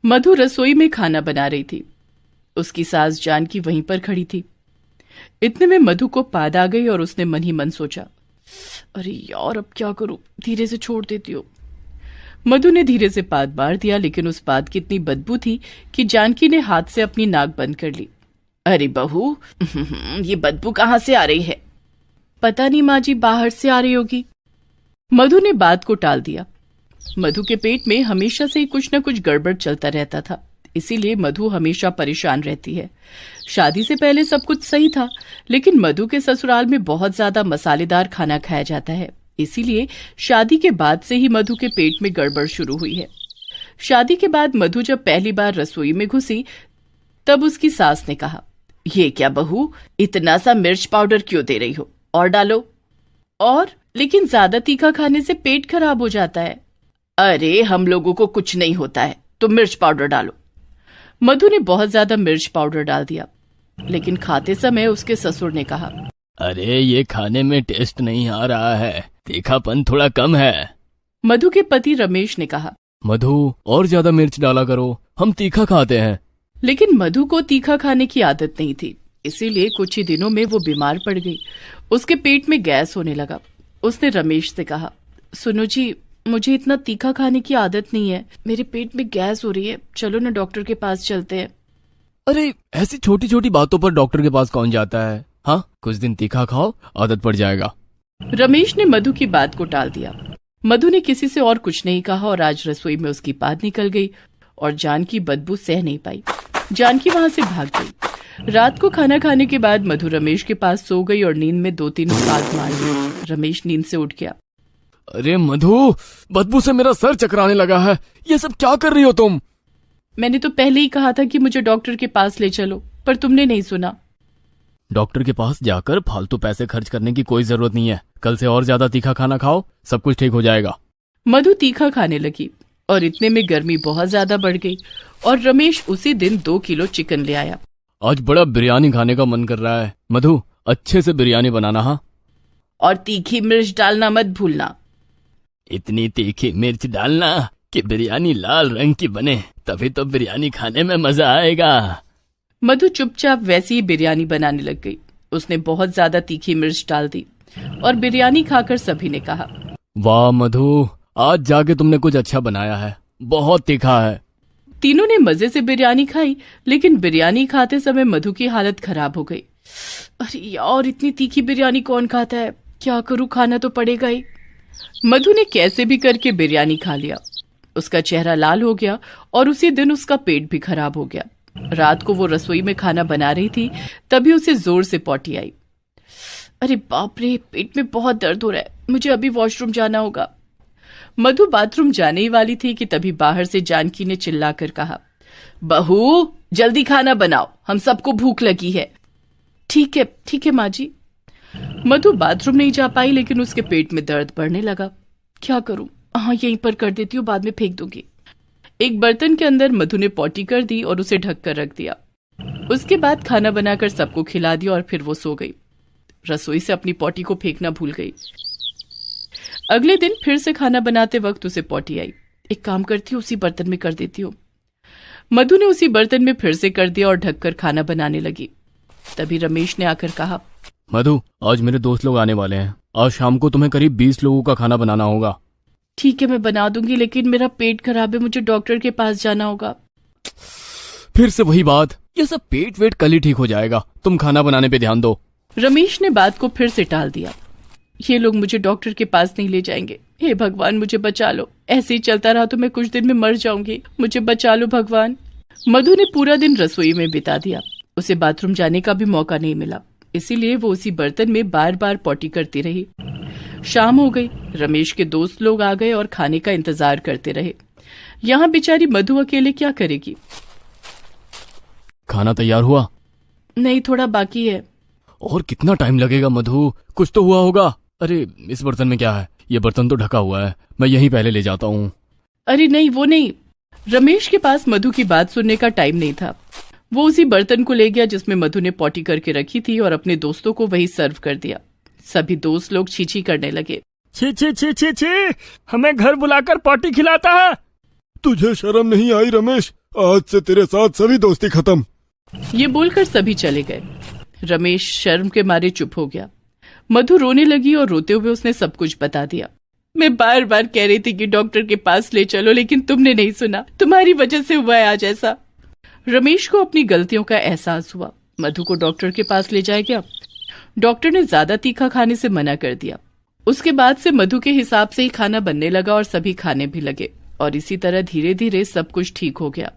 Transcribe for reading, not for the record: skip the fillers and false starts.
मधु रसोई में खाना बना रही थी। उसकी सास जानकी वहीं पर खड़ी थी। इतने में मधु को पाद आ गई और उसने मन ही मन सोचा, अरे यार अब क्या करूं, धीरे से छोड़ देती हूँ। मधु ने धीरे से पाद मार दिया, लेकिन उस पाद की इतनी बदबू थी कि जानकी ने हाथ से अपनी नाक बंद कर ली। अरे बहू, ये बदबू कहाँ से आ रही है? पता नहीं माँ जी, बाहर से आ रही होगी। मधु ने बात को टाल दिया। मधु के पेट में हमेशा से ही कुछ न कुछ गड़बड़ चलता रहता था, इसीलिए मधु हमेशा परेशान रहती है। शादी से पहले सब कुछ सही था, लेकिन मधु के ससुराल में बहुत ज्यादा मसालेदार खाना खाया जाता है, इसीलिए शादी के बाद से ही मधु के पेट में गड़बड़ शुरू हुई है। शादी के बाद मधु जब पहली बार रसोई में घुसी, तब उसकी सास ने कहा, ये क्या बहू, इतना सा मिर्च पाउडर क्यों दे रही हो, और डालो। और लेकिन ज्यादा तीखा खाने से पेट खराब हो जाता है। अरे हम लोगों को कुछ नहीं होता है, तुम मिर्च पाउडर डालो। मधु ने बहुत ज्यादा मिर्च पाउडर डाल दिया, लेकिन खाते समय उसके ससुर ने कहा, अरे ये खाने में टेस्ट नहीं आ रहा है, तीखापन थोड़ा कम है। मधु के पति रमेश ने कहा, मधु और ज्यादा मिर्च डाला करो, हम तीखा खाते हैं। लेकिन मधु को तीखा खाने की आदत नहीं थी, इसीलिए कुछ ही दिनों में वो बीमार पड़ गई। उसके पेट में गैस होने लगा। उसने रमेश से कहा, सुनो जी, मुझे इतना तीखा खाने की आदत नहीं है, मेरे पेट में गैस हो रही है, चलो ना डॉक्टर के पास चलते हैं। अरे ऐसी छोटी छोटी बातों पर डॉक्टर के पास कौन जाता है? हाँ, कुछ दिन तीखा खाओ, आदत पड़ जाएगा। रमेश ने मधु की बात को टाल दिया। मधु ने किसी से और कुछ नहीं कहा और आज रसोई में उसकी पाद निकल गई और जानकी बदबू सह नहीं पाई। जानकी वहां से भाग गई। रात को खाना खाने के बाद मधु रमेश के पास सो गई और नींद में 2-3 पाद मार ली। रमेश नींद से उठ गया। अरे मधु, बदबू से मेरा सर चकराने लगा है, ये सब क्या कर रही हो तुम? मैंने तो पहले ही कहा था कि मुझे डॉक्टर के पास ले चलो, पर तुमने नहीं सुना। डॉक्टर के पास जाकर फालतू पैसे खर्च करने की कोई जरूरत नहीं है। कल से और ज्यादा तीखा खाना खाओ, सब कुछ ठीक हो जाएगा। मधु तीखा खाने लगी और इतने में गर्मी बहुत ज्यादा बढ़ गई और रमेश उसी दिन 2 किलो चिकन ले आया। आज बड़ा बिरयानी खाने का मन कर रहा है। मधु, अच्छे से बिरयानी बनाना। हाँ, और तीखी मिर्च डालना मत भूलना। इतनी तीखी मिर्च डालना कि बिरयानी लाल रंग की बने, तभी तो बिरयानी खाने में मजा आएगा। मधु चुपचाप वैसी ही बिरयानी बनाने लग गई। उसने बहुत ज्यादा तीखी मिर्च डाल दी और बिरयानी खाकर सभी ने कहा, वाह मधु, आज जाके तुमने कुछ अच्छा बनाया है, बहुत तीखा है। तीनों ने मजे से बिरयानी खाई, लेकिन बिरयानी खाते समय मधु की हालत खराब हो गई। अरे यार, इतनी तीखी बिरयानी कौन खाता है, क्या करूं, खाना तो पड़ेगा ही। मधु ने कैसे भी करके बिरयानी खा लिया। उसका चेहरा लाल हो गया और उसी दिन उसका पेट भी खराब हो गया। रात को वो रसोई में खाना बना रही थी, तभी उसे जोर से पॉटी आई। अरे बाप रे, पेट में बहुत दर्द हो रहा है, मुझे अभी वॉशरूम जाना होगा। मधु बाथरूम जाने ही वाली थी कि तभी बाहर से जानकी ने चिल्लाकर कहा, बहू जल्दी खाना बनाओ, हम सबको भूख लगी है। ठीक है माँ जी। मधु बाथरूम नहीं जा पाई, लेकिन उसके पेट में दर्द बढ़ने लगा। क्या करूं, हाँ यहीं पर कर देती हूँ, बाद में फेंक दूंगी। एक बर्तन के अंदर मधु ने पॉटी कर दी और उसे ढककर रख दिया। उसके बाद खाना बनाकर सबको खिला दिया और फिर वो सो गई। रसोई से अपनी पॉटी को फेंकना भूल गई। अगले दिन फिर से खाना बनाते वक्त उसे पॉटी आई। एक काम करती हूँ, उसी बर्तन में कर देती हूँ। मधु ने उसी बर्तन में फिर से कर दिया और ढककर खाना बनाने लगी। तभी रमेश ने आकर कहा, मधु, आज मेरे दोस्त लोग आने वाले हैं, आज शाम को तुम्हें करीब 20 लोगों का खाना बनाना होगा। ठीक है, मैं बना दूंगी, लेकिन मेरा पेट खराब है, मुझे डॉक्टर के पास जाना होगा। फिर से वही बात, ये सब पेट वेट कल ही ठीक हो जाएगा, तुम खाना बनाने पे ध्यान दो। रमेश ने बात को फिर से टाल दिया। ये लोग मुझे डॉक्टर के पास नहीं ले जाएंगे। हे भगवान, मुझे बचा लो, ऐसे ही चलता रहा तो मैं कुछ दिन में मर जाऊंगी, मुझे बचा लो भगवान। मधु ने पूरा दिन रसोई में बिता दिया। उसे बाथरूम जाने का भी मौका नहीं मिला, इसीलिए वो उसी बर्तन में बार बार पॉटी करती रही। शाम हो गई। रमेश के दोस्त लोग आ गए और खाने का इंतजार करते रहे। यहाँ बेचारी मधु अकेले क्या करेगी। खाना तैयार हुआ? नहीं, थोड़ा बाकी है। और कितना टाइम लगेगा मधु, कुछ तो हुआ होगा। अरे इस बर्तन में क्या है, ये बर्तन तो ढका हुआ है, मैं यहीं पहले ले जाता हूँ। अरे नहीं, वो नहीं। रमेश के पास मधु की बात सुनने का टाइम नहीं था। वो उसी बर्तन को ले गया जिसमें मधु ने पॉटी करके रखी थी और अपने दोस्तों को वही सर्व कर दिया। सभी दोस्त लोग छीछी करने लगे। छी छी छी छी छी, हमें घर बुलाकर पॉटी खिलाता है। तुझे शर्म नहीं आई रमेश, आज से तेरे साथ सभी दोस्ती खत्म। ये बोलकर सभी चले गए। रमेश शर्म के मारे चुप हो गया। मधु रोने लगी और रोते हुए उसने सब कुछ बता दिया। मैं बार बार कह रही थी कि डॉक्टर के पास ले चलो, लेकिन तुमने नहीं सुना। तुम्हारी वजह से हुआ है आज ऐसा। रमेश को अपनी गलतियों का एहसास हुआ। मधु को डॉक्टर के पास ले जाया गया। डॉक्टर ने ज्यादा तीखा खाने से मना कर दिया। उसके बाद से मधु के हिसाब से ही खाना बनने लगा और सभी खाने भी लगे, और इसी तरह धीरे धीरे सब कुछ ठीक हो गया।